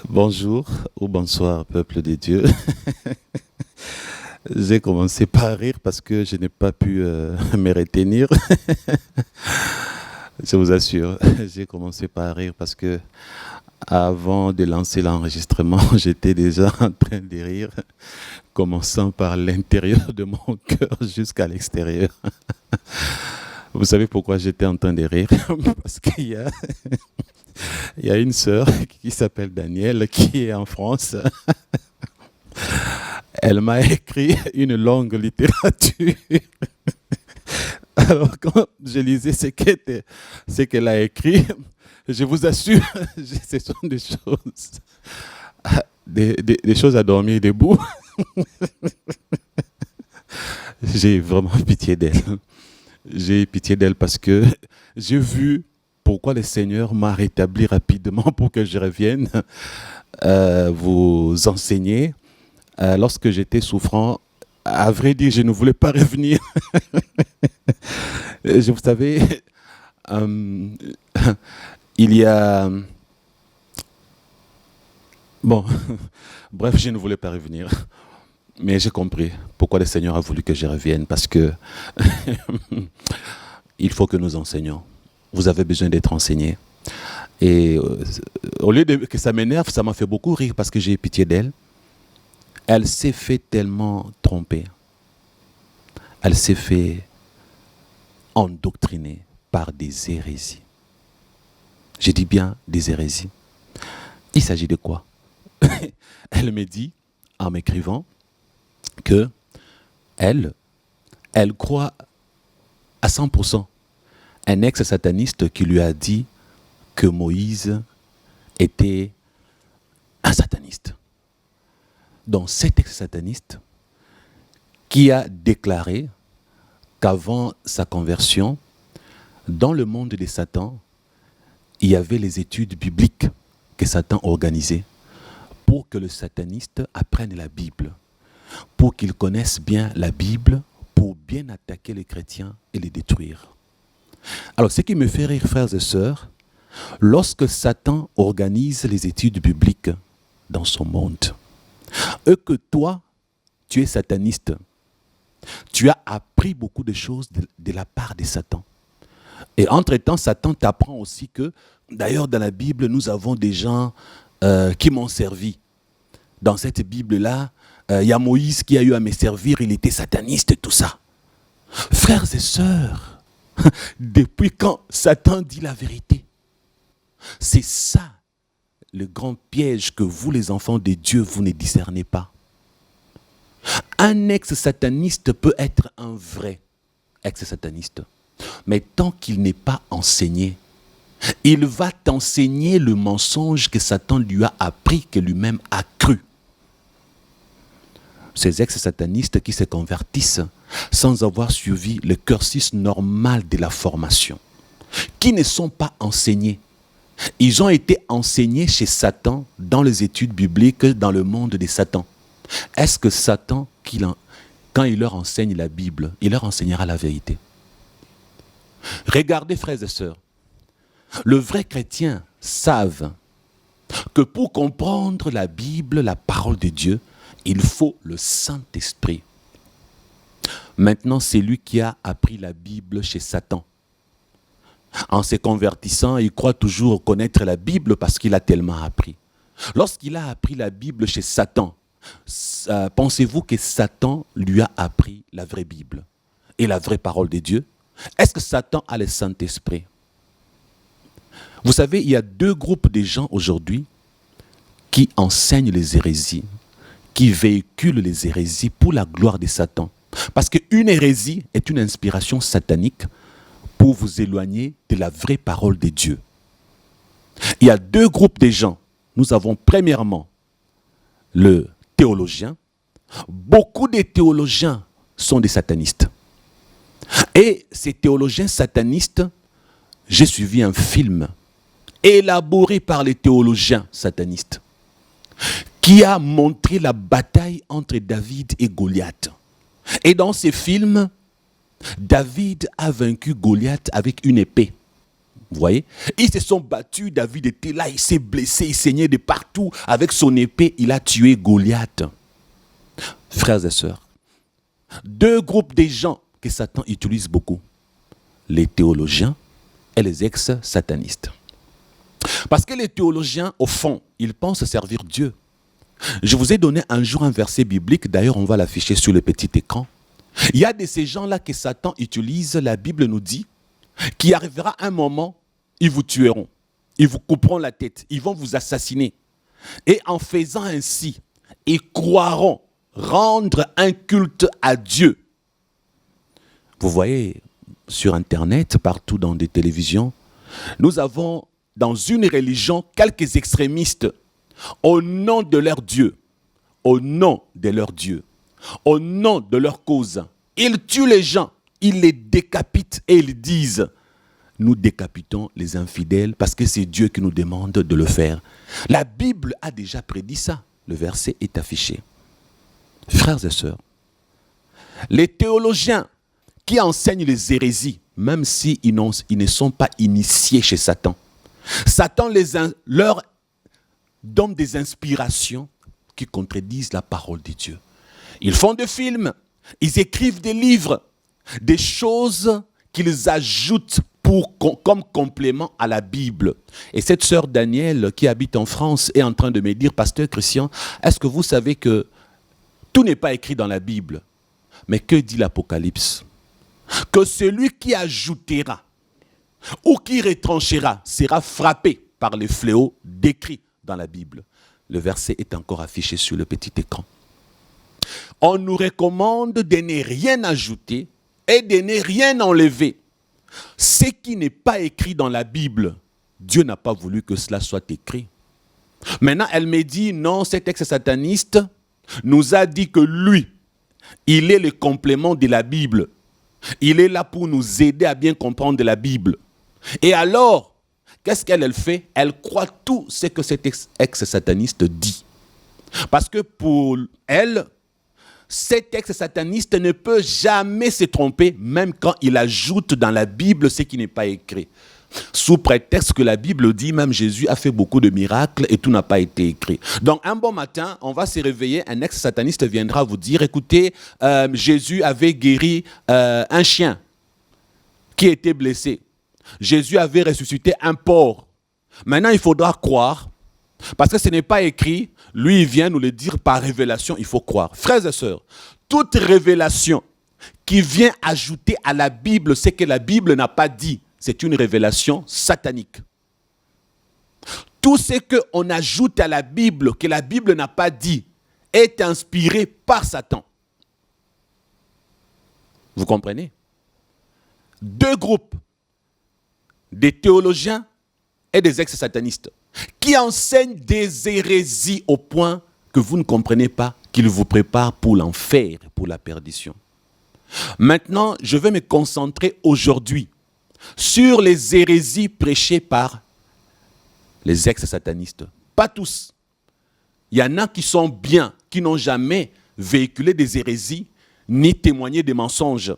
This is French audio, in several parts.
Bonjour ou bonsoir, peuple de Dieu. J'ai commencé par rire parce que je n'ai pas pu me retenir. Je vous assure, j'ai commencé par rire parce que avant de lancer l'enregistrement, j'étais déjà en train de rire, commençant par l'intérieur de mon cœur jusqu'à l'extérieur. Vous savez pourquoi j'étais en train de rire? Parce il y a une sœur qui s'appelle Danielle qui est en France. Elle m'a écrit une longue littérature. Alors quand je lisais ce qu'elle a écrit, je vous assure, ce sont des choses à dormir debout. J'ai vraiment pitié d'elle. J'ai pitié d'elle parce que j'ai vu pourquoi le Seigneur m'a rétabli rapidement pour que je revienne vous enseigner. Lorsque j'étais souffrant, à vrai dire, je ne voulais pas revenir. Vous savez, il y a... Bon, bref, je ne voulais pas revenir. Mais j'ai compris pourquoi le Seigneur a voulu que je revienne. Parce que il faut que nous enseignons. Vous avez besoin d'être enseigné. Et au lieu que ça m'énerve, ça m'a fait beaucoup rire parce que j'ai pitié d'elle. Elle s'est fait tellement tromper. Elle s'est fait endoctriner par des hérésies. Je dis bien des hérésies. Il s'agit de quoi? Elle me dit, en m'écrivant, que elle croit à 100% un ex-sataniste qui lui a dit que Moïse était un sataniste. Donc cet ex-sataniste qui a déclaré qu'avant sa conversion, dans le monde de Satan, il y avait les études bibliques que Satan organisait pour que le sataniste apprenne la Bible, pour qu'il connaisse bien la Bible, pour bien attaquer les chrétiens et les détruire. Alors, ce qui me fait rire, frères et sœurs, lorsque Satan organise les études bibliques dans son monde, et que toi, tu es sataniste, tu as appris beaucoup de choses de la part de Satan. Et entre-temps, Satan t'apprend aussi que, d'ailleurs, dans la Bible, nous avons des gens qui m'ont servi. Dans cette Bible-là, il y a Moïse qui a eu à me servir, il était sataniste et tout ça. Frères et sœurs, depuis quand Satan dit la vérité? C'est ça le grand piège que vous, les enfants de Dieu, vous ne discernez pas. Un ex-sataniste peut être un vrai ex-sataniste. Mais tant qu'il n'est pas enseigné, il va t'enseigner le mensonge que Satan lui a appris, que lui-même a cru. Ces ex-satanistes qui se convertissent sans avoir suivi le cursus normal de la formation, qui ne sont pas enseignés. Ils ont été enseignés chez Satan dans les études bibliques, dans le monde de Satan. Est-ce que Satan, quand il leur enseigne la Bible, il leur enseignera la vérité? Regardez, frères et sœurs, le vrai chrétien savent que pour comprendre la Bible, la parole de Dieu, il faut le Saint-Esprit. Maintenant, c'est lui qui a appris la Bible chez Satan. En se convertissant, il croit toujours connaître la Bible parce qu'il a tellement appris. Lorsqu'il a appris la Bible chez Satan, pensez-vous que Satan lui a appris la vraie Bible et la vraie parole de Dieu? Est-ce que Satan a le Saint-Esprit? Vous savez, il y a deux groupes de gens aujourd'hui qui enseignent les hérésies, qui véhiculent les hérésies pour la gloire de Satan. Parce qu'une hérésie est une inspiration satanique pour vous éloigner de la vraie parole de Dieu. Il y a deux groupes de gens. Nous avons premièrement le théologien. Beaucoup de théologiens sont des satanistes. Et ces théologiens satanistes, j'ai suivi un film élaboré par les théologiens satanistes qui a montré la bataille entre David et Goliath. Et dans ces films, David a vaincu Goliath avec une épée. Vous voyez? Ils se sont battus, David était là, il s'est blessé, il saignait de partout. Avec son épée, il a tué Goliath. Frères et sœurs, deux groupes de gens que Satan utilise beaucoup. Les théologiens et les ex-satanistes. Parce que les théologiens, au fond, ils pensent servir Dieu. Je vous ai donné un jour un verset biblique, d'ailleurs on va l'afficher sur le petit écran. Il y a de ces gens-là que Satan utilise, la Bible nous dit, qu'il arrivera un moment, ils vous tueront, ils vous couperont la tête, ils vont vous assassiner. Et en faisant ainsi, ils croiront rendre un culte à Dieu. Vous voyez, sur Internet, partout dans des télévisions, nous avons dans une religion quelques extrémistes au nom de leur Dieu, au nom de leur Dieu, au nom de leur cause. Ils tuent les gens, ils les décapitent et ils disent « Nous décapitons les infidèles parce que c'est Dieu qui nous demande de le faire. » La Bible a déjà prédit ça. Le verset est affiché. Frères et sœurs, les théologiens qui enseignent les hérésies, même s'ils ne sont pas initiés chez Satan, Satan leur donne des inspirations qui contredisent la parole de Dieu. Ils font des films, ils écrivent des livres, des choses qu'ils ajoutent comme complément à la Bible. Et cette sœur Danielle qui habite en France est en train de me dire, Pasteur Christian, est-ce que vous savez que tout n'est pas écrit dans la Bible? Mais que dit l'Apocalypse? Que celui qui ajoutera ou qui retranchera sera frappé par les fléaux décrits dans la Bible. Le verset est encore affiché sur le petit écran. On nous recommande de ne rien ajouter et de ne rien enlever. Ce qui n'est pas écrit dans la Bible, Dieu n'a pas voulu que cela soit écrit. Maintenant, elle me dit, non, cet ex-sataniste nous a dit que lui, il est le complément de la Bible. Il est là pour nous aider à bien comprendre la Bible. Et alors, qu'est-ce qu'elle fait? Elle croit tout ce que cet ex-sataniste dit. Parce que pour elle, cet ex-sataniste ne peut jamais se tromper, même quand il ajoute dans la Bible ce qui n'est pas écrit. Sous prétexte que la Bible dit, même Jésus a fait beaucoup de miracles et tout n'a pas été écrit. Donc un bon matin, on va se réveiller, un ex-sataniste viendra vous dire, écoutez, Jésus avait guéri un chien qui était blessé. Jésus avait ressuscité un porc. Maintenant, il faudra croire, parce que ce n'est pas écrit, lui, il vient nous le dire par révélation, il faut croire. Frères et sœurs, toute révélation qui vient ajouter à la Bible ce que la Bible n'a pas dit, c'est une révélation satanique. Tout ce qu'on ajoute à la Bible, que la Bible n'a pas dit, est inspiré par Satan. Vous comprenez? Deux groupes, des théologiens et des ex-satanistes, qui enseignent des hérésies au point que vous ne comprenez pas qu'ils vous préparent pour l'enfer, pour la perdition. Maintenant, je vais me concentrer aujourd'hui sur les hérésies prêchées par les ex-satanistes. Pas tous. Il y en a qui sont bien, qui n'ont jamais véhiculé des hérésies, ni témoigné des mensonges.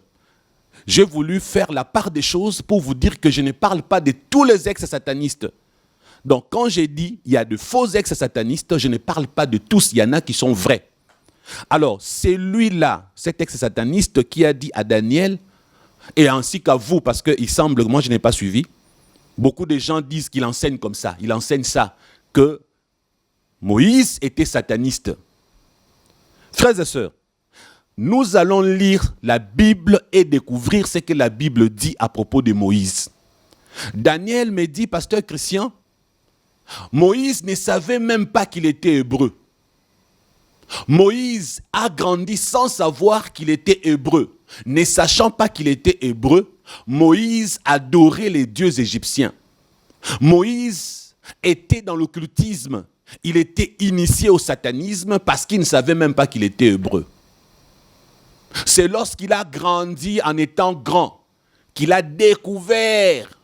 J'ai voulu faire la part des choses pour vous dire que je ne parle pas de tous les ex-satanistes. Donc quand j'ai dit il y a de faux ex-satanistes, je ne parle pas de tous, il y en a qui sont vrais. Alors, c'est lui-là, cet ex-sataniste qui a dit à Daniel, et ainsi qu'à vous, parce qu'il semble que moi je n'ai pas suivi, beaucoup de gens disent qu'il enseigne comme ça, il enseigne ça, que Moïse était sataniste. Frères et sœurs, nous allons lire la Bible et découvrir ce que la Bible dit à propos de Moïse. Daniel me dit, Pasteur Christian, Moïse ne savait même pas qu'il était hébreu. Moïse a grandi sans savoir qu'il était hébreu. Ne sachant pas qu'il était hébreu, Moïse adorait les dieux égyptiens. Moïse était dans l'occultisme. Il était initié au satanisme parce qu'il ne savait même pas qu'il était hébreu. C'est lorsqu'il a grandi en étant grand qu'il a découvert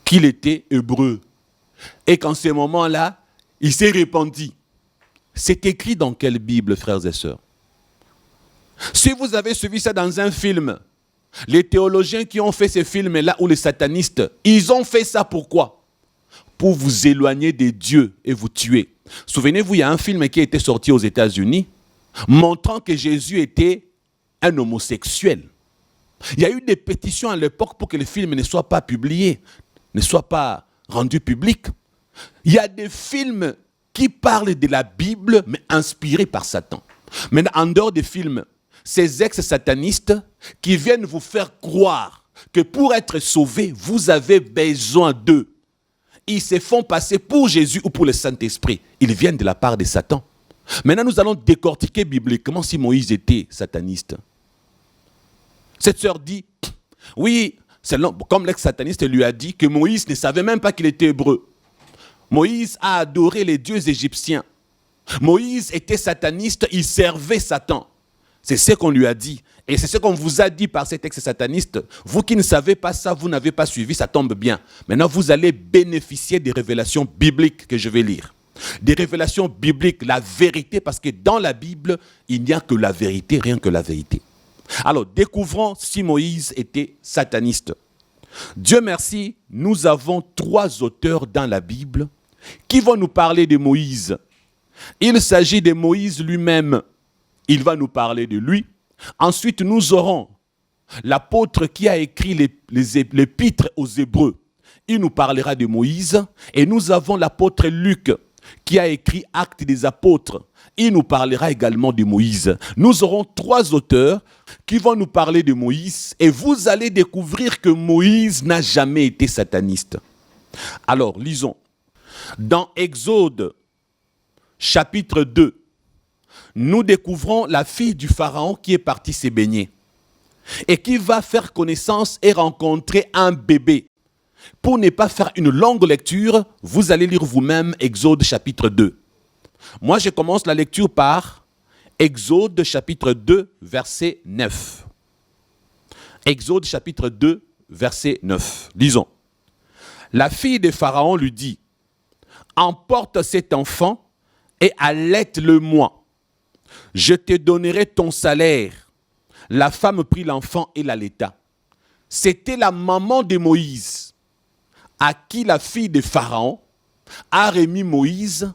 qu'il était hébreu. Et qu'en ce moment-là, il s'est repenti. C'est écrit dans quelle Bible, frères et sœurs? Si vous avez suivi ça dans un film, les théologiens qui ont fait ces films-là, ou les satanistes, ils ont fait ça pourquoi? Pour vous éloigner de Dieu et vous tuer. Souvenez-vous, il y a un film qui a été sorti aux États-Unis, montrant que Jésus était un homosexuel. Il y a eu des pétitions à l'époque pour que le film ne soit pas publié, ne soit pas rendu public. Il y a des films qui parlent de la Bible, mais inspirés par Satan. Maintenant, en dehors des films, ces ex-satanistes qui viennent vous faire croire que pour être sauvés, vous avez besoin d'eux. Ils se font passer pour Jésus ou pour le Saint-Esprit. Ils viennent de la part de Satan. Maintenant, nous allons décortiquer bibliquement si Moïse était sataniste. Cette sœur dit, oui, comme l'ex-sataniste lui a dit que Moïse ne savait même pas qu'il était hébreu. Moïse a adoré les dieux égyptiens. Moïse était sataniste, il servait Satan. C'est ce qu'on lui a dit. Et c'est ce qu'on vous a dit par cet ex-sataniste. Vous qui ne savez pas ça, vous n'avez pas suivi, ça tombe bien. Maintenant, vous allez bénéficier des révélations bibliques que je vais lire. Des révélations bibliques, la vérité, parce que dans la Bible, il n'y a que la vérité, rien que la vérité. Alors, découvrons si Moïse était sataniste. Dieu merci, nous avons 3 auteurs dans la Bible qui vont nous parler de Moïse. Il s'agit de Moïse lui-même. Il va nous parler de lui. Ensuite, nous aurons l'apôtre qui a écrit l'épître aux Hébreux. Il nous parlera de Moïse. Et nous avons l'apôtre Luc qui a écrit Actes des apôtres. Il nous parlera également de Moïse. Nous aurons 3 auteurs qui vont nous parler de Moïse. Et vous allez découvrir que Moïse n'a jamais été sataniste. Alors, lisons. Dans Exode, chapitre 2, nous découvrons la fille du Pharaon qui est partie se baigner et qui va faire connaissance et rencontrer un bébé. Pour ne pas faire une longue lecture, vous allez lire vous-même Exode chapitre 2. Moi, je commence la lecture par Exode chapitre 2, verset 9. Exode chapitre 2, verset 9. Lisons. La fille de Pharaon lui dit, « Emporte cet enfant et allaite-le-moi. Je te donnerai ton salaire. » La femme prit l'enfant et l'allaita. C'était la maman de Moïse, à qui la fille de Pharaon a remis Moïse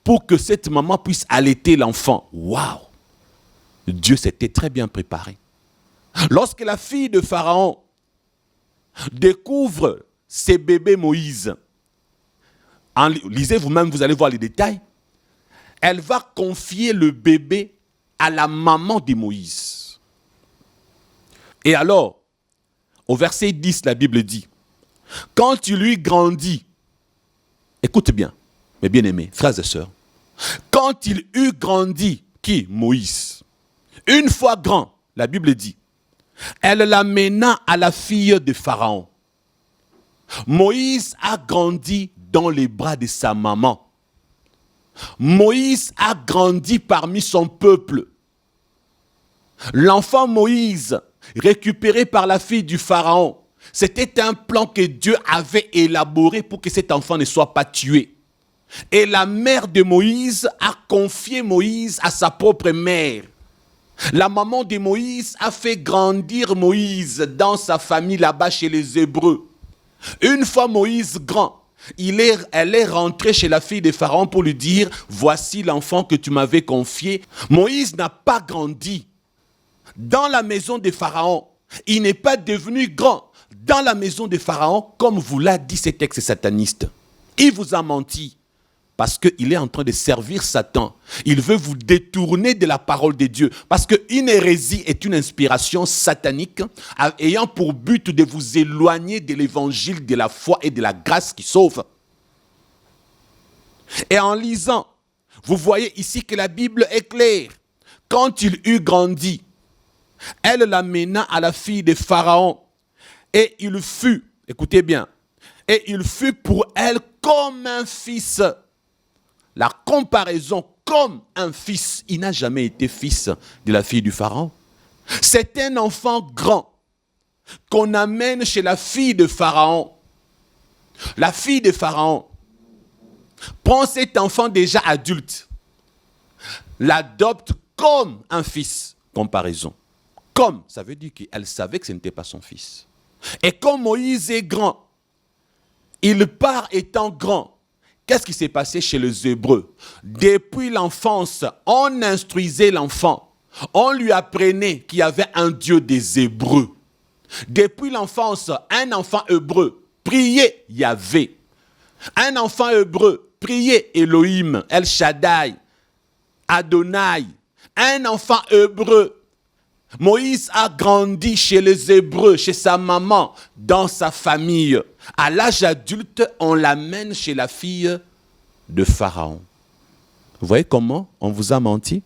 pour que cette maman puisse allaiter l'enfant. Waouh! Dieu s'était très bien préparé. Lorsque la fille de Pharaon découvre ses bébés Moïse, lisez vous-même, vous allez voir les détails, elle va confier le bébé à la maman de Moïse. Et alors, au verset 10, la Bible dit, « Quand il lui grandit, écoute bien, mes bien-aimés, frères et sœurs, quand il eut grandi, qui? Moïse. Une fois grand, la Bible dit, elle l'amena à la fille de Pharaon. Moïse a grandi dans les bras de sa maman. Moïse a grandi parmi son peuple. L'enfant Moïse, récupéré par la fille du Pharaon, c'était un plan que Dieu avait élaboré pour que cet enfant ne soit pas tué. Et la mère de Moïse a confié Moïse à sa propre mère. La maman de Moïse a fait grandir Moïse dans sa famille là-bas chez les Hébreux. Une fois Moïse grand, elle est rentrée chez la fille de Pharaon pour lui dire, voici l'enfant que tu m'avais confié. Moïse n'a pas grandi dans la maison de Pharaon. Il n'est pas devenu grand dans la maison de Pharaon, comme vous l'a dit cet ex-sataniste. Il vous a menti. Parce qu'il est en train de servir Satan. Il veut vous détourner de la parole de Dieu. Parce qu'une hérésie est une inspiration satanique ayant pour but de vous éloigner de l'évangile, de la foi et de la grâce qui sauve. Et en lisant, vous voyez ici que la Bible est claire. Quand il eut grandi, elle l'amena à la fille de Pharaon. Et il fut, écoutez bien, et il fut pour elle comme un fils. La comparaison comme un fils, il n'a jamais été fils de la fille du Pharaon. C'est un enfant grand qu'on amène chez la fille de Pharaon. La fille de Pharaon prend cet enfant déjà adulte, l'adopte comme un fils. comparaison. Comme, ça veut dire qu'elle savait que ce n'était pas son fils. Et comme Moïse est grand, il part étant grand. Qu'est-ce qui s'est passé chez les Hébreux? Depuis l'enfance, on instruisait l'enfant. On lui apprenait qu'il y avait un Dieu des Hébreux. Depuis l'enfance, un enfant hébreu priait Yahvé. Un enfant hébreu priait Elohim, El Shaddai, Adonai. Un enfant hébreu. Moïse a grandi chez les Hébreux, chez sa maman, dans sa famille. À l'âge adulte, on l'amène chez la fille de Pharaon. Vous voyez comment on vous a menti?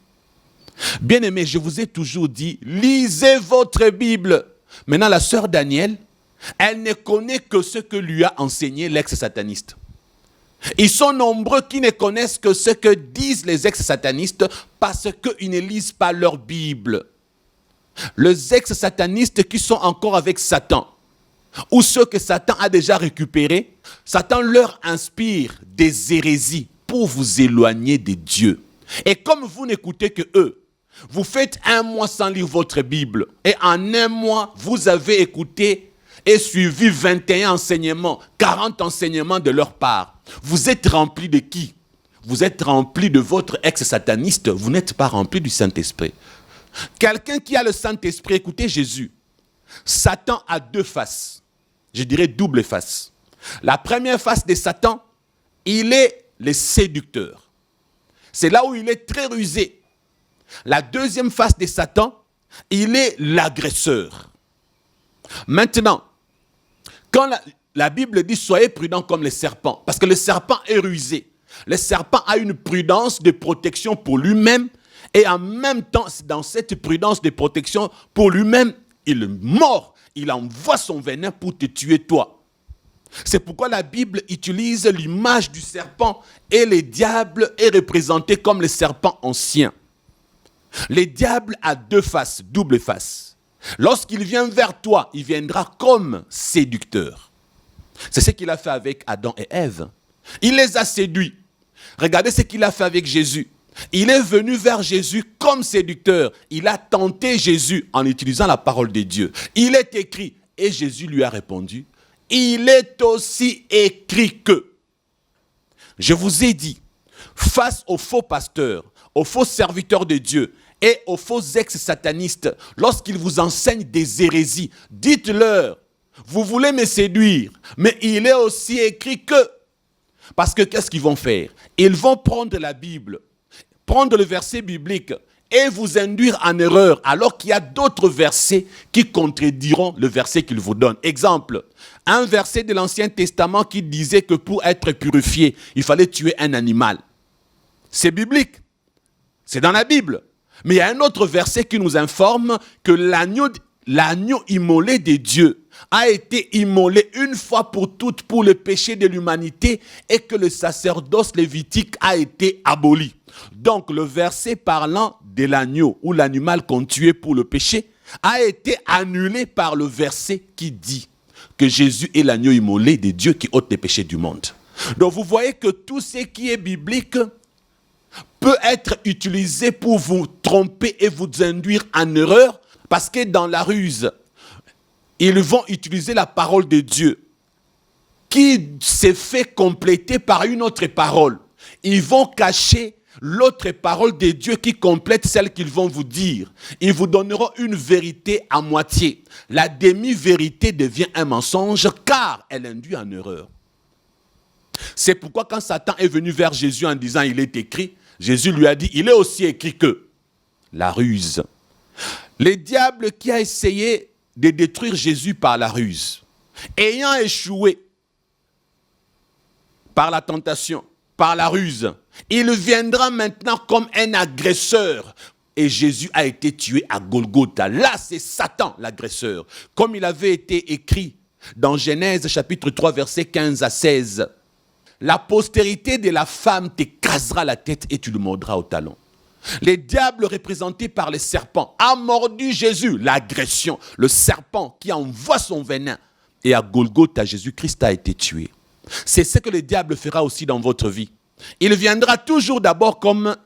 Bien aimé, je vous ai toujours dit, lisez votre Bible. Maintenant, la sœur Danielle, elle ne connaît que ce que lui a enseigné l'ex-sataniste. Ils sont nombreux qui ne connaissent que ce que disent les ex-satanistes parce qu'ils ne lisent pas leur Bible. Les ex-satanistes qui sont encore avec Satan, ou ceux que Satan a déjà récupérés, Satan leur inspire des hérésies pour vous éloigner de Dieu. Et comme vous n'écoutez que eux, vous faites un mois sans lire votre Bible. Et en un mois, vous avez écouté et suivi 21 enseignements, 40 enseignements de leur part. Vous êtes rempli de qui? Vous êtes rempli de votre ex-sataniste, vous n'êtes pas rempli du Saint-Esprit. Quelqu'un qui a le Saint-Esprit, écoutez Jésus, Satan a deux faces, je dirais double face. La première face de Satan, il est le séducteur. C'est là où il est très rusé. La deuxième face de Satan, il est l'agresseur. Maintenant, quand la Bible dit « Soyez prudents comme les serpents », parce que le serpent est rusé. Le serpent a une prudence de protection pour lui-même et en même temps, dans cette prudence de protection pour lui-même, il mord, il envoie son venin pour te tuer toi. C'est pourquoi la Bible utilise l'image du serpent et le diable est représenté comme le serpent ancien. Le diable a deux faces, double face. Lorsqu'il vient vers toi, il viendra comme séducteur. C'est ce qu'il a fait avec Adam et Ève. Il les a séduits. Regardez ce qu'il a fait avec Jésus. Il est venu vers Jésus comme séducteur. Il a tenté Jésus en utilisant la parole de Dieu. Il est écrit, et Jésus lui a répondu, il est aussi écrit que. Je vous ai dit, face aux faux pasteurs, aux faux serviteurs de Dieu et aux faux ex-satanistes, lorsqu'ils vous enseignent des hérésies, dites-leur, vous voulez me séduire, mais il est aussi écrit que. Parce que qu'est-ce qu'ils vont faire? Ils vont prendre la Bible, prendre le verset biblique et vous induire en erreur, alors qu'il y a d'autres versets qui contrediront le verset qu'ils vous donnent. Exemple, un verset de l'Ancien Testament qui disait que pour être purifié, il fallait tuer un animal. C'est biblique, c'est dans la Bible. Mais il y a un autre verset qui nous informe que l'agneau immolé de Dieu a été immolé une fois pour toutes pour le péché de l'humanité et que le sacerdoce lévitique a été aboli. Donc le verset parlant de l'agneau ou l'animal qu'on tuait pour le péché a été annulé par le verset qui dit que Jésus est l'agneau immolé de Dieu qui ôte les péchés du monde. Donc vous voyez que tout ce qui est biblique peut être utilisé pour vous tromper et vous induire en erreur, parce que dans la ruse, ils vont utiliser la parole de Dieu qui s'est fait compléter par une autre parole. Ils vont cacher l'autre parole de Dieu qui complète celle qu'ils vont vous dire. Ils vous donneront une vérité à moitié. La demi-vérité devient un mensonge car elle induit en erreur. C'est pourquoi quand Satan est venu vers Jésus en disant « il est écrit », Jésus lui a dit « il est aussi écrit que ». La ruse. Le diable qui a essayé de détruire Jésus par la ruse, ayant échoué par la tentation, par la ruse, il viendra maintenant comme un agresseur. Et Jésus a été tué à Golgotha. Là, c'est Satan, l'agresseur. Comme il avait été écrit dans Genèse chapitre 3, versets 15 à 16. La postérité de la femme t'écrasera la tête et tu le mordras au talon. Le diable représenté par le serpent a mordu Jésus, l'agression, le serpent qui envoie son venin. Et à Golgotha, Jésus-Christ a été tué. C'est ce que le diable fera aussi dans votre vie. Il viendra toujours d'abord comme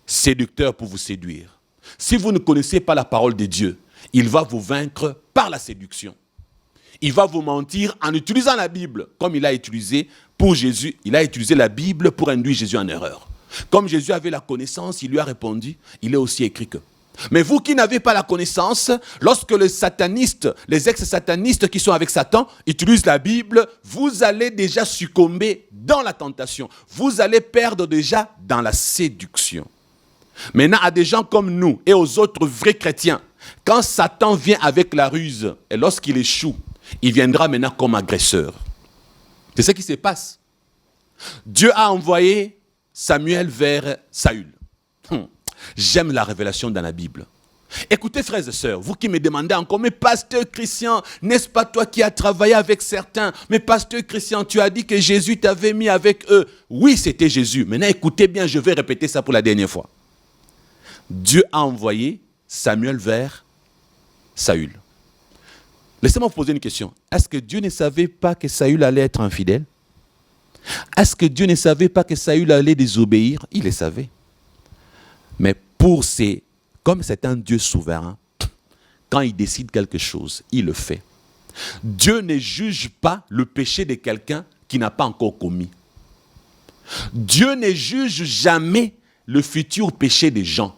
séducteur pour vous séduire. Si vous ne connaissez pas la parole de Dieu, il va vous vaincre par la séduction. Il va vous mentir en utilisant la Bible, comme il a utilisé pour Jésus. Il a utilisé la Bible pour induire Jésus en erreur. Comme Jésus avait la connaissance, il lui a répondu, il est aussi écrit que. Mais vous qui n'avez pas la connaissance, lorsque les satanistes, les ex-satanistes qui sont avec Satan utilisent la Bible, vous allez déjà succomber dans la tentation. Vous allez perdre déjà dans la séduction. Maintenant, à des gens comme nous et aux autres vrais chrétiens, quand Satan vient avec la ruse et lorsqu'il échoue, il viendra maintenant comme agresseur. C'est ce qui se passe. Dieu a envoyé Samuel vers Saül. J'aime la révélation dans la Bible. Écoutez, frères et sœurs, vous qui me demandez encore, mais pasteur Christian, n'est-ce pas toi qui as travaillé avec certains? Mais pasteur Christian, tu as dit que Jésus t'avait mis avec eux. Oui, c'était Jésus. Maintenant, écoutez bien, je vais répéter ça pour la dernière fois. Dieu a envoyé Samuel vers Saül. Laissez-moi vous poser une question. Est-ce que Dieu ne savait pas que Saül allait être infidèle? Est-ce que Dieu ne savait pas que Saül allait désobéir? Il le savait. Mais comme c'est un Dieu souverain, quand il décide quelque chose, il le fait. Dieu ne juge pas le péché de quelqu'un qui n'a pas encore commis. Dieu ne juge jamais le futur péché des gens.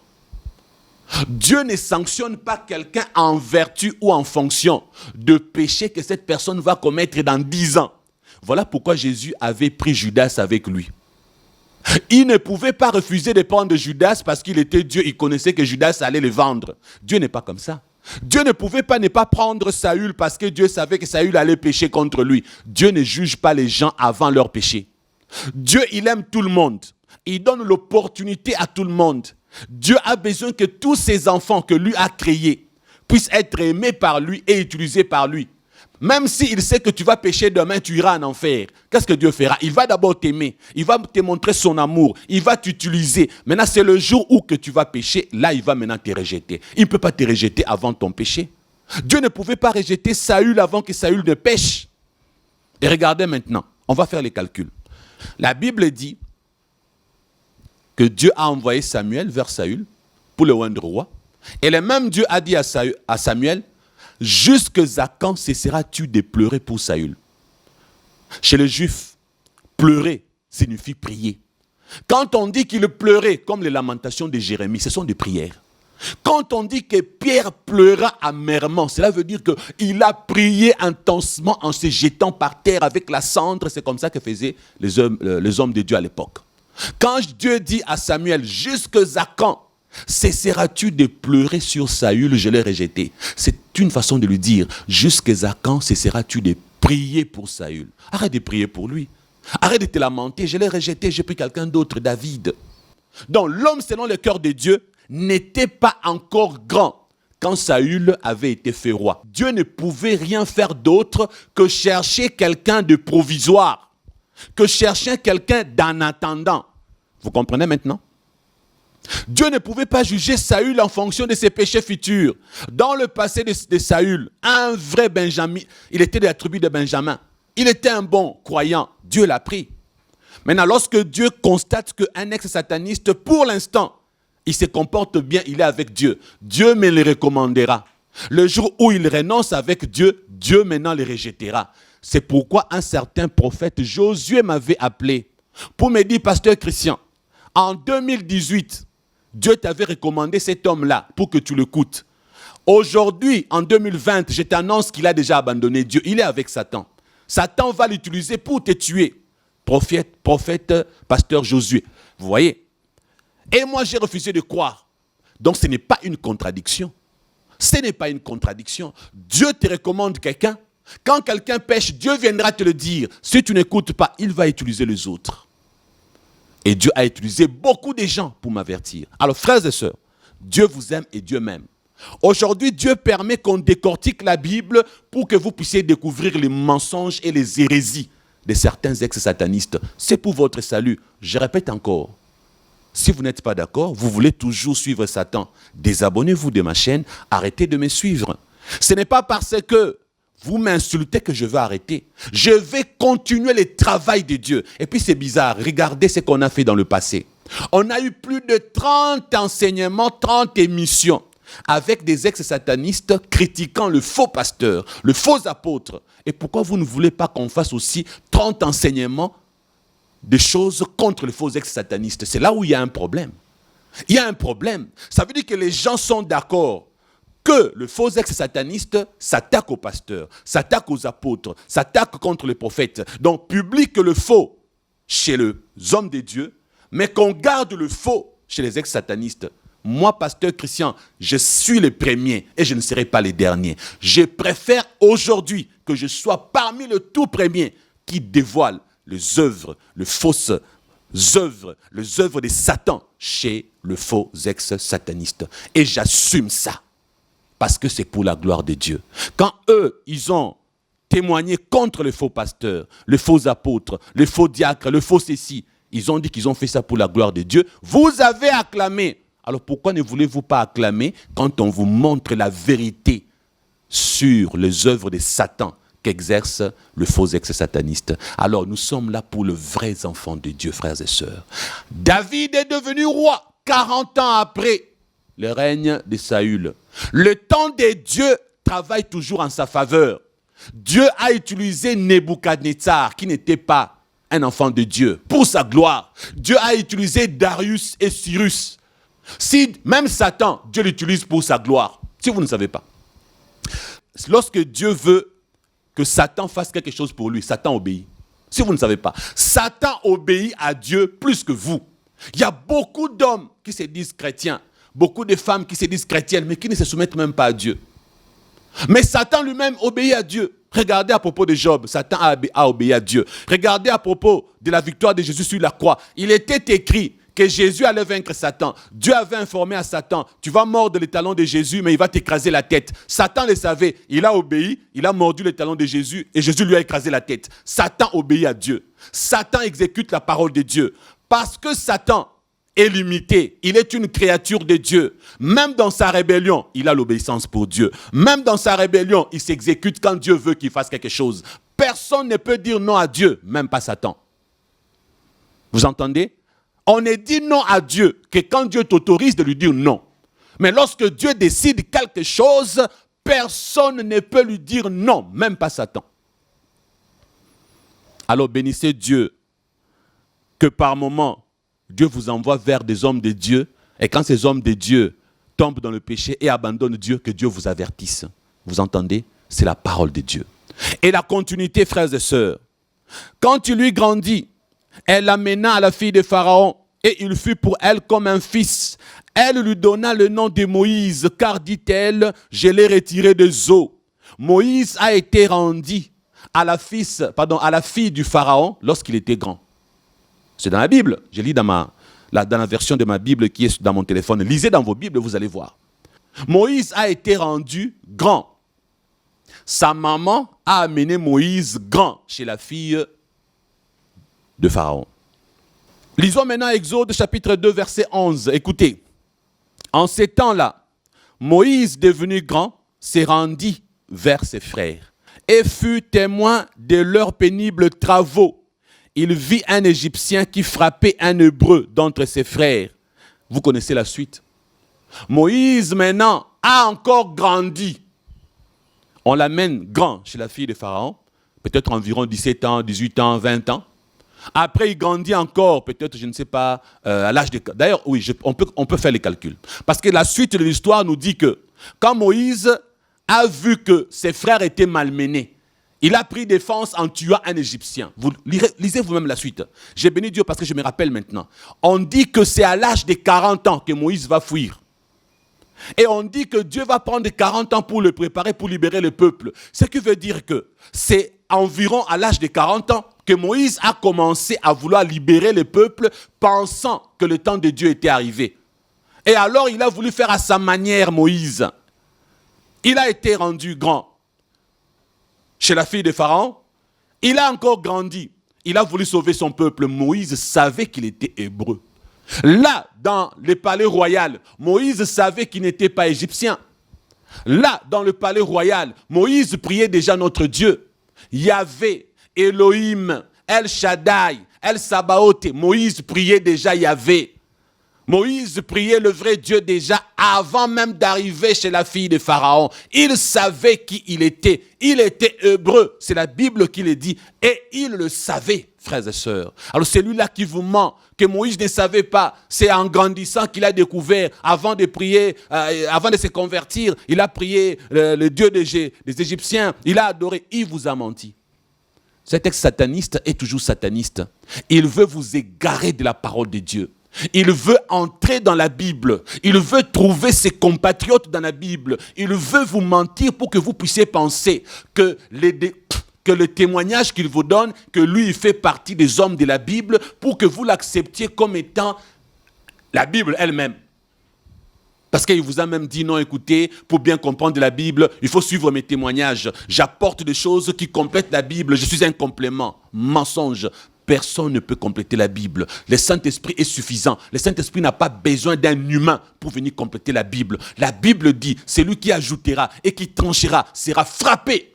Dieu ne sanctionne pas quelqu'un en vertu ou en fonction de péché que cette personne va commettre dans 10 ans. Voilà pourquoi Jésus avait pris Judas avec lui. Il ne pouvait pas refuser de prendre Judas parce qu'il était Dieu. Il connaissait que Judas allait le vendre. Dieu n'est pas comme ça. Dieu ne pouvait pas ne pas prendre Saül parce que Dieu savait que Saül allait pécher contre lui. Dieu ne juge pas les gens avant leur péché. Dieu, il aime tout le monde. Il donne l'opportunité à tout le monde. Dieu a besoin que tous ses enfants que lui a créés puissent être aimés par lui et utilisés par lui. Même s'il sait que tu vas pécher demain, tu iras en enfer. Qu'est-ce que Dieu fera? Il va d'abord t'aimer. Il va te montrer son amour. Il va t'utiliser. Maintenant, c'est le jour où que tu vas pécher. Là, il va maintenant te rejeter. Il ne peut pas te rejeter avant ton péché. Dieu ne pouvait pas rejeter Saül avant que Saül ne pêche. Et regardez maintenant. On va faire les calculs. La Bible dit que Dieu a envoyé Samuel vers Saül pour le oindre roi. Et le même Dieu a dit à Samuel, « Jusque à quand cesseras-tu de pleurer pour Saül ?» Chez les Juifs, pleurer signifie prier. Quand on dit qu'il pleurait, comme les lamentations de Jérémie, ce sont des prières. Quand on dit que Pierre pleura amèrement, cela veut dire qu'il a prié intensement en se jetant par terre avec la cendre. C'est comme ça que faisaient les hommes de Dieu à l'époque. Quand Dieu dit à Samuel, « Jusque à quand cesseras-tu de pleurer sur Saül, je l'ai rejeté ?» C'est une façon de lui dire, jusqu'à quand cesseras-tu de prier pour Saül? Arrête de prier pour lui. Arrête de te lamenter, je l'ai rejeté, j'ai pris quelqu'un d'autre, David. Donc l'homme selon le cœur de Dieu n'était pas encore grand quand Saül avait été fait roi. Dieu ne pouvait rien faire d'autre que chercher quelqu'un de provisoire, que chercher quelqu'un d'en attendant. Vous comprenez maintenant? Dieu ne pouvait pas juger Saül en fonction de ses péchés futurs. Dans le passé de Saül, un vrai Benjamin, il était de la tribu de Benjamin. Il était un bon croyant. Dieu l'a pris. Maintenant, lorsque Dieu constate qu'un ex-sataniste, pour l'instant, il se comporte bien, il est avec Dieu, Dieu me le recommandera. Le jour où il renonce avec Dieu, Dieu maintenant le rejettera. C'est pourquoi un certain prophète, Josué, m'avait appelé pour me dire, pasteur Christian, en 2018, Dieu t'avait recommandé cet homme-là pour que tu l'écoutes. Aujourd'hui, en 2020, je t'annonce qu'il a déjà abandonné Dieu. Il est avec Satan. Satan va l'utiliser pour te tuer. Prophète, pasteur Josué. Vous voyez? Et moi, j'ai refusé de croire. Donc, ce n'est pas une contradiction. Ce n'est pas une contradiction. Dieu te recommande quelqu'un. Quand quelqu'un pêche, Dieu viendra te le dire. Si tu n'écoutes pas, il va utiliser les autres. Et Dieu a utilisé beaucoup de gens pour m'avertir. Alors, frères et sœurs, Dieu vous aime et Dieu m'aime. Aujourd'hui, Dieu permet qu'on décortique la Bible pour que vous puissiez découvrir les mensonges et les hérésies de certains ex-satanistes. C'est pour votre salut. Je répète encore. Si vous n'êtes pas d'accord, vous voulez toujours suivre Satan, désabonnez-vous de ma chaîne, arrêtez de me suivre. Ce n'est pas parce que vous m'insultez que je vais arrêter. Je vais continuer le travail de Dieu. Et puis c'est bizarre, regardez ce qu'on a fait dans le passé. On a eu plus de 30 enseignements, 30 émissions avec des ex-satanistes critiquant le faux pasteur, le faux apôtre. Et pourquoi vous ne voulez pas qu'on fasse aussi 30 enseignements de choses contre les faux ex-satanistes? C'est là où il y a un problème. Il y a un problème. Ça veut dire que les gens sont d'accord que le faux ex-sataniste s'attaque aux pasteurs, s'attaque aux apôtres, s'attaque contre les prophètes. Donc, publie le faux chez les hommes de Dieu, mais qu'on garde le faux chez les ex-satanistes. Moi, pasteur Christian, je suis le premier et je ne serai pas le dernier. Je préfère aujourd'hui que je sois parmi les tout premiers qui dévoilent les œuvres, les fausses œuvres, les œuvres de Satan chez le faux ex-sataniste. Et j'assume ça. Parce que c'est pour la gloire de Dieu. Quand eux, ils ont témoigné contre les faux pasteurs, les faux apôtres, les faux diacres, les faux ceci, ils ont dit qu'ils ont fait ça pour la gloire de Dieu. Vous avez acclamé. Alors pourquoi ne voulez-vous pas acclamer quand on vous montre la vérité sur les œuvres de Satan qu'exerce le faux ex-sataniste? Alors nous sommes là pour les vrais enfants de Dieu, frères et sœurs. David est devenu roi 40 ans après le règne de Saül. Le temps de Dieu travaille toujours en sa faveur. Dieu a utilisé Nebuchadnezzar, qui n'était pas un enfant de Dieu, pour sa gloire. Dieu a utilisé Darius et Cyrus. Si même Satan, Dieu l'utilise pour sa gloire. Si vous ne savez pas. Lorsque Dieu veut que Satan fasse quelque chose pour lui, Satan obéit. Si vous ne savez pas. Satan obéit à Dieu plus que vous. Il y a beaucoup d'hommes qui se disent chrétiens. Beaucoup de femmes qui se disent chrétiennes, mais qui ne se soumettent même pas à Dieu. Mais Satan lui-même obéit à Dieu. Regardez à propos de Job, Satan a obéi à Dieu. Regardez à propos de la victoire de Jésus sur la croix. Il était écrit que Jésus allait vaincre Satan. Dieu avait informé à Satan, tu vas mordre les talons de Jésus, mais il va t'écraser la tête. Satan le savait, il a obéi, il a mordu les talons de Jésus et Jésus lui a écrasé la tête. Satan obéit à Dieu. Satan exécute la parole de Dieu. Parce que Satan est limité, il est une créature de Dieu. Même dans sa rébellion, il a l'obéissance pour Dieu. Même dans sa rébellion, il s'exécute quand Dieu veut qu'il fasse quelque chose. Personne ne peut dire non à Dieu, même pas Satan. Vous entendez? On ne dit non à Dieu que quand Dieu t'autorise de lui dire non. Mais lorsque Dieu décide quelque chose, personne ne peut lui dire non, même pas Satan. Alors bénissez Dieu que par moments, Dieu vous envoie vers des hommes de Dieu. Et quand ces hommes de Dieu tombent dans le péché et abandonnent Dieu, que Dieu vous avertisse. Vous entendez? C'est la parole de Dieu. Et la continuité, frères et sœurs. Quand il lui grandit, elle l'amena à la fille de Pharaon. Et il fut pour elle comme un fils. Elle lui donna le nom de Moïse, car dit-elle, je l'ai retiré des eaux. Moïse a été rendu à la fille du Pharaon lorsqu'il était grand. C'est dans la Bible. Je lis dans la version de ma Bible qui est dans mon téléphone. Lisez dans vos Bibles, vous allez voir. Moïse a été rendu grand. Sa maman a amené Moïse grand chez la fille de Pharaon. Lisons maintenant Exode chapitre 2, verset 11. Écoutez. En ces temps-là, Moïse, devenu grand, s'est rendu vers ses frères et fut témoin de leurs pénibles travaux. Il vit un Égyptien qui frappait un Hébreu d'entre ses frères. Vous connaissez la suite. Moïse, maintenant, a encore grandi. On l'amène grand chez la fille de Pharaon, peut-être environ 17 ans, 18 ans, 20 ans. Après, il grandit encore, peut-être, je ne sais pas, à l'âge de... D'ailleurs, oui, on peut faire les calculs. Parce que la suite de l'histoire nous dit que quand Moïse a vu que ses frères étaient malmenés, il a pris défense en tuant un Égyptien. Vous lisez vous-même la suite. J'ai béni Dieu parce que je me rappelle maintenant. On dit que c'est à l'âge de 40 ans que Moïse va fuir. Et on dit que Dieu va prendre 40 ans pour le préparer, pour libérer le peuple. Ce qui veut dire que c'est environ à l'âge de 40 ans que Moïse a commencé à vouloir libérer le peuple, pensant que le temps de Dieu était arrivé. Et alors il a voulu faire à sa manière Moïse. Il a été rendu grand chez la fille de Pharaon. Il a encore grandi. Il a voulu sauver son peuple. Moïse savait qu'il était hébreu. Là, dans le palais royal, Moïse savait qu'il n'était pas égyptien. Là, dans le palais royal, Moïse priait déjà notre Dieu. Yahvé, Elohim, El Shaddai, El Sabaoth. Moïse priait déjà Yahvé. Moïse priait le vrai Dieu déjà avant même d'arriver chez la fille de Pharaon. Il savait qui il était. Il était hébreu. C'est la Bible qui le dit. Et il le savait, frères et sœurs. Alors celui-là qui vous ment, que Moïse ne savait pas, c'est en grandissant qu'il a découvert, avant de prier, avant de se convertir, il a prié le Dieu des Égyptiens. Il a adoré. Il vous a menti. Cet ex-sataniste est toujours sataniste. Il veut vous égarer de la parole de Dieu. Il veut entrer dans la Bible. Il veut trouver ses compatriotes dans la Bible. Il veut vous mentir pour que vous puissiez penser que le témoignage qu'il vous donne, que lui, il fait partie des hommes de la Bible, pour que vous l'acceptiez comme étant la Bible elle-même. Parce qu'il vous a même dit, non, écoutez, pour bien comprendre la Bible, il faut suivre mes témoignages. J'apporte des choses qui complètent la Bible. Je suis un complément. Mensonge. Personne ne peut compléter la Bible. Le Saint-Esprit est suffisant. Le Saint-Esprit n'a pas besoin d'un humain pour venir compléter la Bible. La Bible dit, celui qui ajoutera et qui tranchera sera frappé.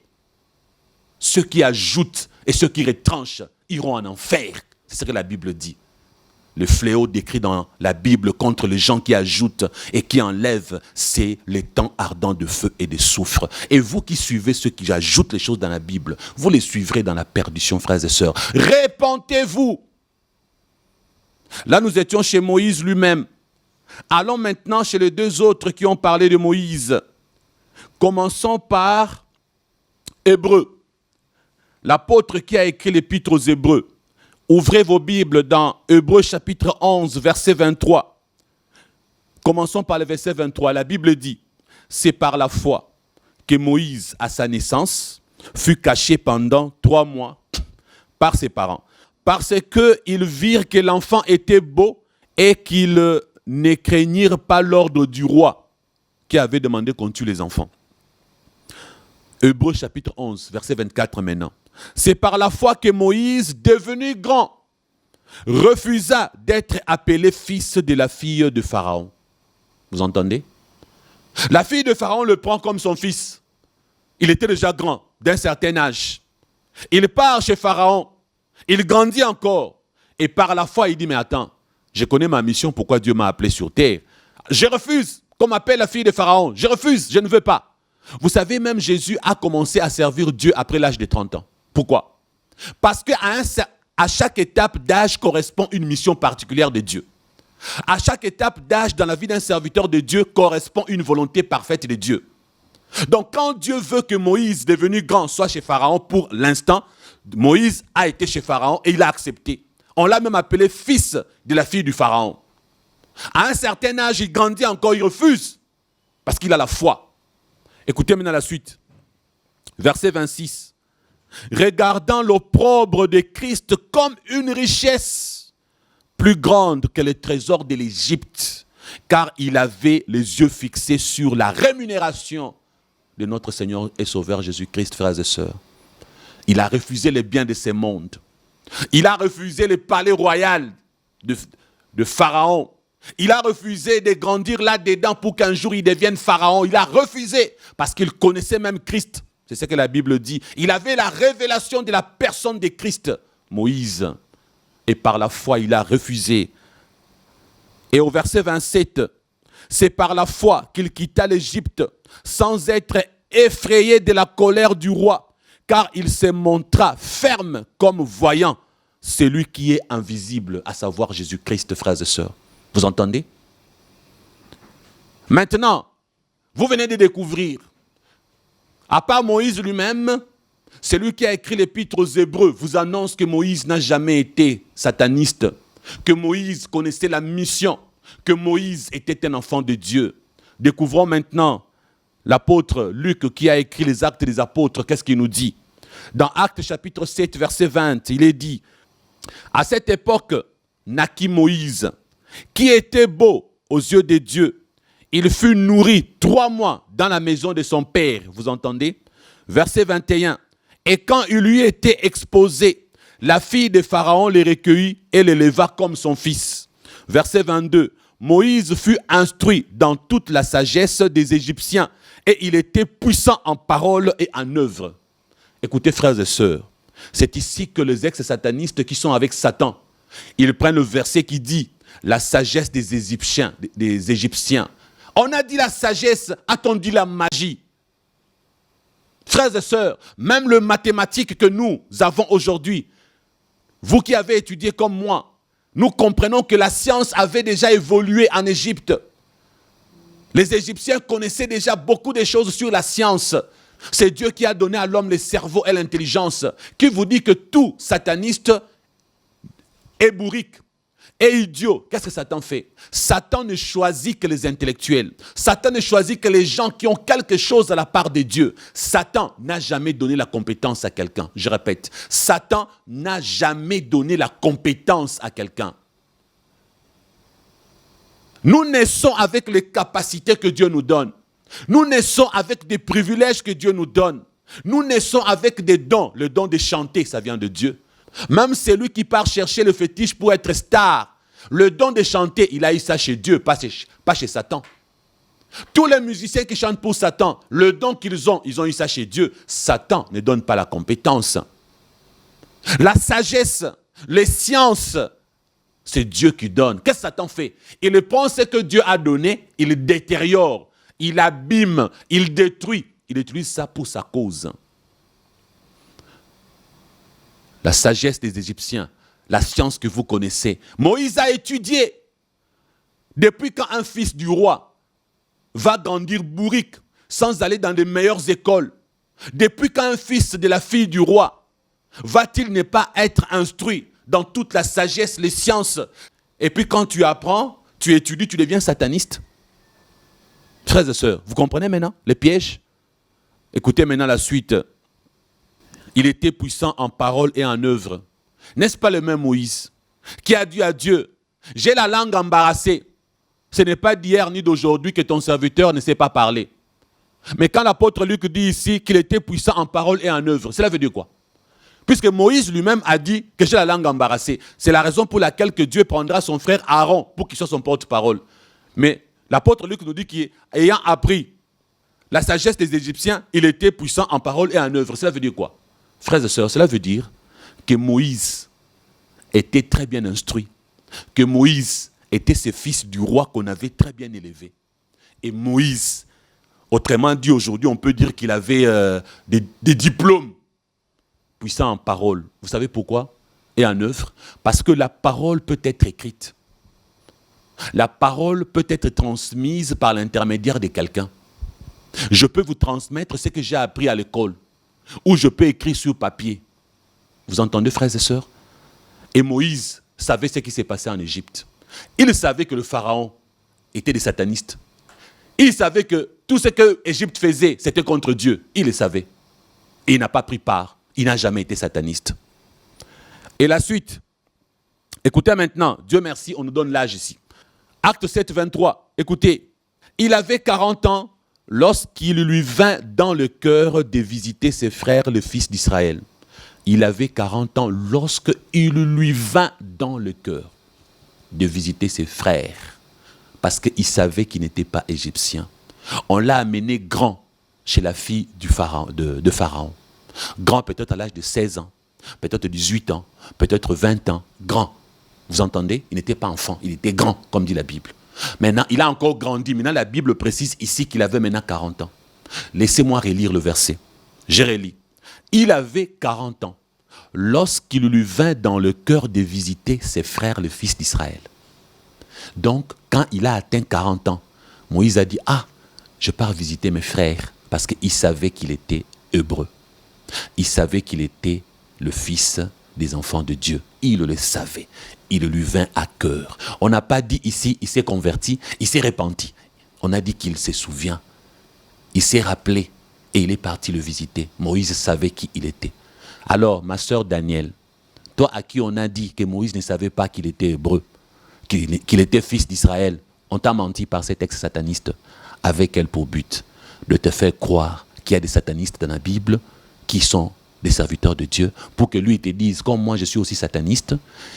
Ceux qui ajoutent et ceux qui retranchent iront en enfer. C'est ce que la Bible dit. Le fléau décrit dans la Bible contre les gens qui ajoutent et qui enlèvent, c'est les temps ardents de feu et de soufre. Et vous qui suivez ceux qui ajoutent les choses dans la Bible, vous les suivrez dans la perdition, frères et sœurs. Répentez-vous. Là, nous étions chez Moïse lui-même. Allons maintenant chez les deux autres qui ont parlé de Moïse. Commençons par Hébreux. L'apôtre qui a écrit l'épître aux Hébreux. Ouvrez vos Bibles dans Hébreux chapitre 11, verset 23. Commençons par le verset 23. La Bible dit, c'est par la foi que Moïse, à sa naissance, fut caché pendant 3 mois par ses parents. Parce qu'ils virent que l'enfant était beau et qu'ils ne craignirent pas l'ordre du roi qui avait demandé qu'on tue les enfants. Hébreux chapitre 11, verset 24 maintenant. C'est par la foi que Moïse, devenu grand, refusa d'être appelé fils de la fille de Pharaon. Vous entendez? La fille de Pharaon le prend comme son fils. Il était déjà grand, d'un certain âge. Il part chez Pharaon. Il grandit encore. Et par la foi, il dit, mais attends, je connais ma mission, pourquoi Dieu m'a appelé sur terre. Je refuse qu'on m'appelle la fille de Pharaon. Je refuse, je ne veux pas. Vous savez, même Jésus a commencé à servir Dieu après l'âge de 30 ans. Pourquoi? Parce qu'à chaque étape d'âge correspond une mission particulière de Dieu. À chaque étape d'âge dans la vie d'un serviteur de Dieu correspond une volonté parfaite de Dieu. Donc quand Dieu veut que Moïse, devenu grand, soit chez Pharaon pour l'instant, Moïse a été chez Pharaon et il a accepté. On l'a même appelé fils de la fille du Pharaon. À un certain âge, il grandit encore, il refuse parce qu'il a la foi. Écoutez maintenant la suite. Verset 26. Regardant l'opprobre de Christ comme une richesse plus grande que les trésors de l'Égypte, car il avait les yeux fixés sur la rémunération de notre Seigneur et Sauveur Jésus-Christ, frères et sœurs. Il a refusé les biens de ce monde. Il a refusé le palais royal de Pharaon. Il a refusé de grandir là-dedans pour qu'un jour il devienne Pharaon. Il a refusé parce qu'il connaissait même Christ. C'est ce que la Bible dit. Il avait la révélation de la personne de Christ, Moïse. Et par la foi, il a refusé. Et au verset 27, c'est par la foi qu'il quitta l'Égypte sans être effrayé de la colère du roi, car il se montra ferme comme voyant celui qui est invisible, à savoir Jésus-Christ, frères et sœurs. Vous entendez? Maintenant, vous venez de découvrir, à part Moïse lui-même, celui qui a écrit l'épître aux Hébreux vous annonce que Moïse n'a jamais été sataniste, que Moïse connaissait la mission, que Moïse était un enfant de Dieu. Découvrons maintenant l'apôtre Luc qui a écrit les Actes des Apôtres. Qu'est-ce qu'il nous dit? Dans Actes chapitre 7, verset 20, il est dit, à cette époque naquit Moïse, qui était beau aux yeux de Dieu. Il fut nourri 3 mois dans la maison de son père. Vous entendez? Verset 21. Et quand il lui était exposé, la fille de Pharaon le recueillit et l'éleva comme son fils. Verset 22. Moïse fut instruit dans toute la sagesse des Égyptiens et il était puissant en parole et en œuvre. Écoutez, frères et sœurs, c'est ici que les ex-satanistes qui sont avec Satan, ils prennent le verset qui dit la sagesse des Égyptiens. On a dit la sagesse, a-t-on dit la magie? Frères et sœurs, même le mathématique que nous avons aujourd'hui, vous qui avez étudié comme moi, nous comprenons que la science avait déjà évolué en Égypte. Les Égyptiens connaissaient déjà beaucoup de choses sur la science. C'est Dieu qui a donné à l'homme le cerveau et l'intelligence. Qui vous dit que tout sataniste est bourrique, est idiot? Qu'est-ce que Satan fait? Satan ne choisit que les intellectuels. Satan ne choisit que les gens qui ont quelque chose à la part de Dieu. Satan n'a jamais donné la compétence à quelqu'un. Je répète, Satan n'a jamais donné la compétence à quelqu'un. Nous naissons avec les capacités que Dieu nous donne. Nous naissons avec des privilèges que Dieu nous donne. Nous naissons avec des dons. Le don de chanter, ça vient de Dieu. Même celui qui part chercher le fétiche pour être star, le don de chanter, il a eu ça chez Dieu, pas chez Satan. Tous les musiciens qui chantent pour Satan, le don qu'ils ont eu ça chez Dieu. Satan ne donne pas la compétence. La sagesse, les sciences, c'est Dieu qui donne. Qu'est-ce que Satan fait? Il prend ce que Dieu a donné, il détériore, il abîme, il détruit. Il utilise ça pour sa cause. La sagesse des Égyptiens, la science que vous connaissez. Moïse a étudié. Depuis quand un fils du roi va grandir bourrique sans aller dans les meilleures écoles? Depuis quand un fils de la fille du roi va-t-il ne pas être instruit dans toute la sagesse, les sciences? Et puis quand tu apprends, tu étudies, tu deviens sataniste. Frères et sœurs, vous comprenez maintenant les pièges? Écoutez maintenant la suite. Il était puissant en parole et en œuvre. N'est-ce pas le même Moïse qui a dit à Dieu, j'ai la langue embarrassée. Ce n'est pas d'hier ni d'aujourd'hui que ton serviteur ne sait pas parler. Mais quand l'apôtre Luc dit ici qu'il était puissant en parole et en œuvre, cela veut dire quoi? Puisque Moïse lui-même a dit que j'ai la langue embarrassée. C'est la raison pour laquelle que Dieu prendra son frère Aaron pour qu'il soit son porte-parole. Mais l'apôtre Luc nous dit qu'ayant appris la sagesse des Égyptiens, il était puissant en parole et en œuvre. Cela veut dire quoi? Frères et sœurs, cela veut dire que Moïse était très bien instruit, que Moïse était ce fils du roi qu'on avait très bien élevé. Et Moïse, autrement dit aujourd'hui, on peut dire qu'il avait des diplômes puissants en parole. Vous savez pourquoi? Et en œuvre? Parce que la parole peut être écrite. La parole peut être transmise par l'intermédiaire de quelqu'un. Je peux vous transmettre ce que j'ai appris à l'école, ou je peux écrire sur papier. Vous entendez, frères et sœurs? Et Moïse savait ce qui s'est passé en Égypte. Il savait que le pharaon était des satanistes. Il savait que tout ce que l'Égypte faisait, c'était contre Dieu. Il le savait. Et il n'a pas pris part. Il n'a jamais été sataniste. Et la suite. Écoutez maintenant, Dieu merci, on nous donne l'âge ici. Acte 7, 23. Écoutez, il avait 40 ans lorsqu'il lui vint dans le cœur de visiter ses frères, le fils d'Israël. Il avait 40 ans lorsqu'il lui vint dans le cœur de visiter ses frères. Parce qu'il savait qu'il n'était pas égyptien. On l'a amené grand chez la fille de Pharaon. Grand peut-être à l'âge de 16 ans, peut-être 18 ans, peut-être 20 ans. Grand. Vous entendez? Il n'était pas enfant, il était grand, comme dit la Bible. Maintenant, il a encore grandi. Maintenant, la Bible précise ici qu'il avait maintenant 40 ans. Laissez-moi relire le verset. Je relis. Il avait 40 ans lorsqu'il lui vint dans le cœur de visiter ses frères, le fils d'Israël. Donc, quand il a atteint 40 ans, Moïse a dit, ah, je pars visiter mes frères, parce qu'il savait qu'il était hébreu. Il savait qu'il était le fils des enfants de Dieu. Il le savait. Il lui vint à cœur. On n'a pas dit ici, il s'est converti, il s'est repenti. On a dit qu'il se souvient. Il s'est rappelé et il est parti le visiter. Moïse savait qui il était. Alors, ma sœur Danielle, toi à qui on a dit que Moïse ne savait pas qu'il était hébreu, qu'il était fils d'Israël, on t'a menti par cet ex-sataniste, avec elle pour but de te faire croire qu'il y a des satanistes dans la Bible qui sont des serviteurs de Dieu, pour que lui te dise, comme moi je suis aussi sataniste,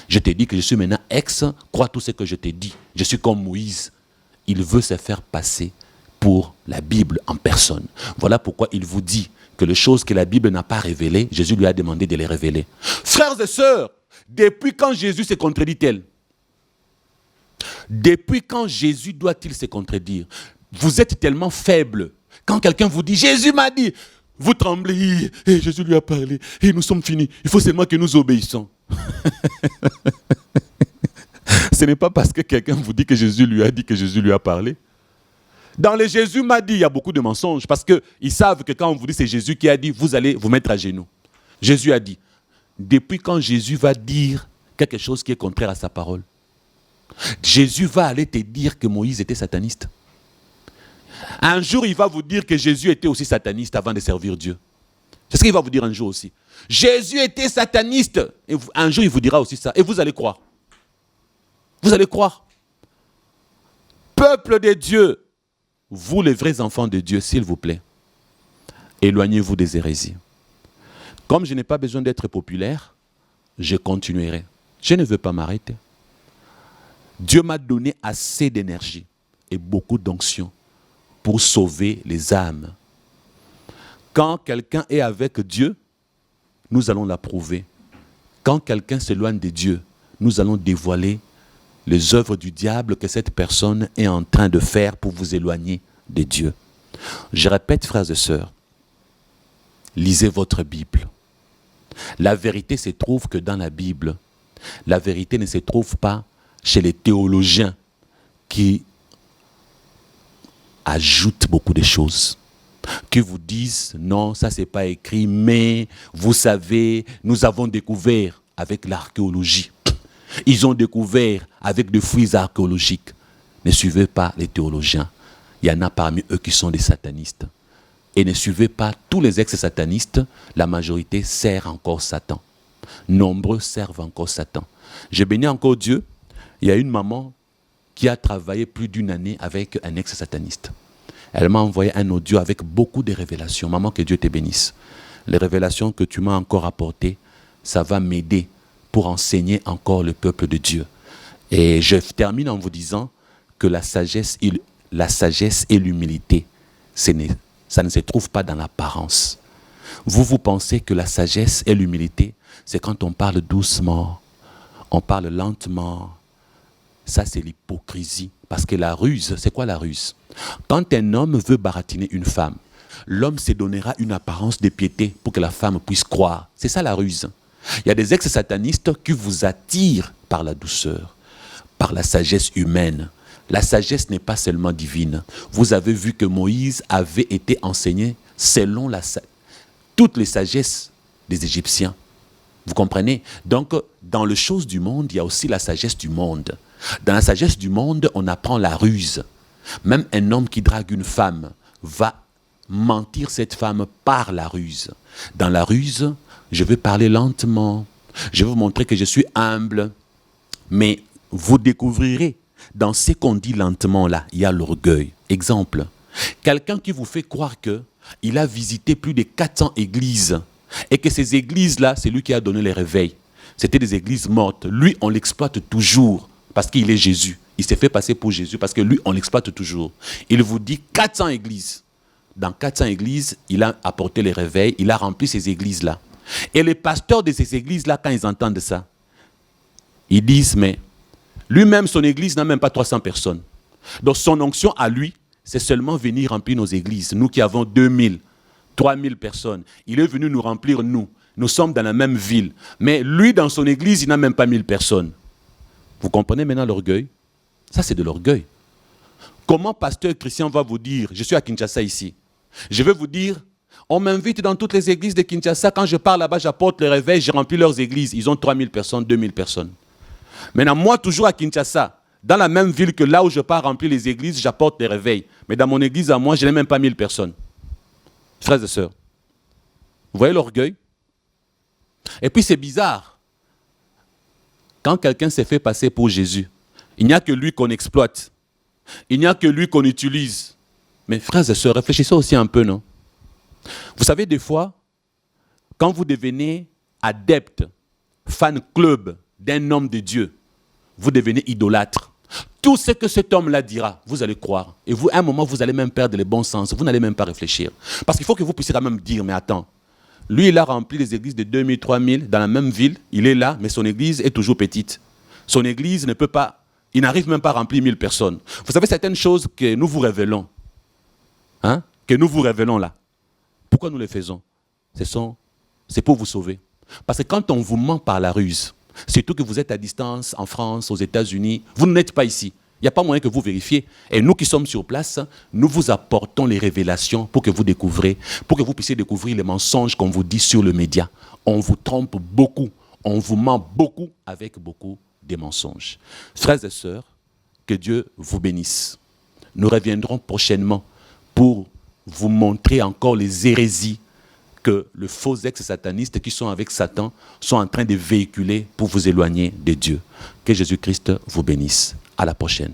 je te dis que je suis maintenant ex, crois tout ce que je te dis. Je suis comme Moïse. Il veut se faire passer pour la Bible en personne. Voilà pourquoi il vous dit que les choses que la Bible n'a pas révélées, Jésus lui a demandé de les révéler. Frères et sœurs, depuis quand Jésus se contredit-il? Depuis quand Jésus doit-il se contredire? Vous êtes tellement faible. Quand quelqu'un vous dit, Jésus m'a dit, vous tremblez, et Jésus lui a parlé, et nous sommes finis. Il faut seulement que nous obéissons. Ce n'est pas parce que quelqu'un vous dit que Jésus lui a dit que Jésus lui a parlé. Dans les Jésus m'a dit, il y a beaucoup de mensonges, parce qu'ils savent que quand on vous dit c'est Jésus qui a dit, vous allez vous mettre à genoux. Jésus a dit, depuis quand Jésus va dire quelque chose qui est contraire à sa parole? Jésus va aller te dire que Moïse était sataniste. Un jour, il va vous dire que Jésus était aussi sataniste avant de servir Dieu. C'est ce qu'il va vous dire un jour aussi. Jésus était sataniste. Et un jour, il vous dira aussi ça. Et vous allez croire. Vous allez croire. Peuple de Dieu, vous les vrais enfants de Dieu, s'il vous plaît, éloignez-vous des hérésies. Comme je n'ai pas besoin d'être populaire, je continuerai. Je ne veux pas m'arrêter. Dieu m'a donné assez d'énergie et beaucoup d'onction pour sauver les âmes. Quand quelqu'un est avec Dieu, nous allons l'approuver. Quand quelqu'un s'éloigne de Dieu, nous allons dévoiler les œuvres du diable que cette personne est en train de faire pour vous éloigner de Dieu. Je répète, frères et sœurs, lisez votre Bible. La vérité se trouve que dans la Bible. La vérité ne se trouve pas chez les théologiens qui ajoutent beaucoup de choses, qui vous disent non, ça c'est pas écrit, mais vous savez, nous avons découvert avec l'archéologie. Ils ont découvert avec des fouilles archéologiques. Ne suivez pas les théologiens. Il y en a parmi eux qui sont des satanistes. Et ne suivez pas tous les ex-satanistes, la majorité sert encore Satan. Nombreux servent encore Satan. Je bénis encore Dieu. Il y a une maman qui a travaillé plus d'une année avec un ex-sataniste. Elle m'a envoyé un audio avec beaucoup de révélations. Maman, que Dieu te bénisse. Les révélations que tu m'as encore apportées, ça va m'aider pour enseigner encore le peuple de Dieu. Et je termine en vous disant que la sagesse et l'humilité, ça ne se trouve pas dans l'apparence. Vous pensez que la sagesse et l'humilité, c'est quand on parle doucement, on parle lentement. Ça, c'est l'hypocrisie. Parce que la ruse, c'est quoi la ruse? Quand un homme veut baratiner une femme, l'homme se donnera une apparence de piété pour que la femme puisse croire. C'est ça la ruse. Il y a des ex-satanistes qui vous attirent par la douceur, par la sagesse humaine. La sagesse n'est pas seulement divine. Vous avez vu que Moïse avait été enseigné selon toutes les sagesses des Égyptiens. Vous comprenez? Donc, dans les choses du monde, il y a aussi la sagesse du monde. Dans la sagesse du monde, on apprend la ruse. Même un homme qui drague une femme va mentir cette femme par la ruse. Dans la ruse, je vais parler lentement. Je vais vous montrer que je suis humble. Mais vous découvrirez, dans ce qu'on dit lentement là, il y a l'orgueil. Exemple, quelqu'un qui vous fait croire qu'il a visité plus de 400 églises et que ces églises-là, c'est lui qui a donné les réveils. C'était des églises mortes. Lui, on l'exploite toujours parce qu'il est Jésus. Il s'est fait passer pour Jésus parce que lui, on l'exploite toujours. Il vous dit 400 églises. Dans 400 églises, il a apporté les réveils, il a rempli ces églises-là. Et les pasteurs de ces églises-là, quand ils entendent ça, ils disent, mais lui-même, son église n'a même pas 300 personnes. Donc son onction à lui, c'est seulement venir remplir nos églises. Nous qui avons 2000, 3000 personnes. Il est venu nous remplir, nous. Nous sommes dans la même ville. Mais lui, dans son église, il n'a même pas 1000 personnes. Vous comprenez maintenant l'orgueil? Ça, c'est de l'orgueil. Comment pasteur Christian va vous dire, je suis à Kinshasa ici, je vais vous dire, on m'invite dans toutes les églises de Kinshasa, quand je pars là-bas, j'apporte les réveils, j'ai rempli leurs églises. Ils ont 3000 personnes, 2000 personnes. Maintenant, moi, toujours à Kinshasa, dans la même ville que là où je pars remplir les églises, j'apporte les réveils. Mais dans mon église à moi, je n'ai même pas 1000 personnes. Frères et sœurs, vous voyez l'orgueil? Et puis c'est bizarre. Quand quelqu'un s'est fait passer pour Jésus, il n'y a que lui qu'on exploite. Il n'y a que lui qu'on utilise. Mais frères et sœurs, réfléchissez aussi un peu, non? Vous savez, des fois, quand vous devenez adepte, fan club d'un homme de Dieu, vous devenez idolâtre. Tout ce que cet homme-là dira, vous allez croire. Et vous, à un moment, vous allez même perdre le bon sens. Vous n'allez même pas réfléchir. Parce qu'il faut que vous puissiez quand même dire, mais attends, lui, il a rempli les églises de 2000, 3000 dans la même ville. Il est là, mais son église est toujours petite. Son église ne peut pas Ils n'arrivent même pas à remplir 1000 personnes. Vous savez, certaines choses que nous vous révélons, hein, que nous vous révélons là, pourquoi nous les faisons? C'est pour vous sauver. Parce que quand on vous ment par la ruse, surtout que vous êtes à distance, en France, aux États-Unis, vous n'êtes pas ici. Il n'y a pas moyen que vous vérifiez. Et nous qui sommes sur place, nous vous apportons les révélations pour que vous découvrez, pour que vous puissiez découvrir les mensonges qu'on vous dit sur le média. On vous trompe beaucoup, on vous ment beaucoup avec beaucoup de mensonges. Frères et sœurs, que Dieu vous bénisse. Nous reviendrons prochainement pour vous montrer encore les hérésies que les faux ex-satanistes qui sont avec Satan sont en train de véhiculer pour vous éloigner de Dieu. Que Jésus-Christ vous bénisse. À la prochaine.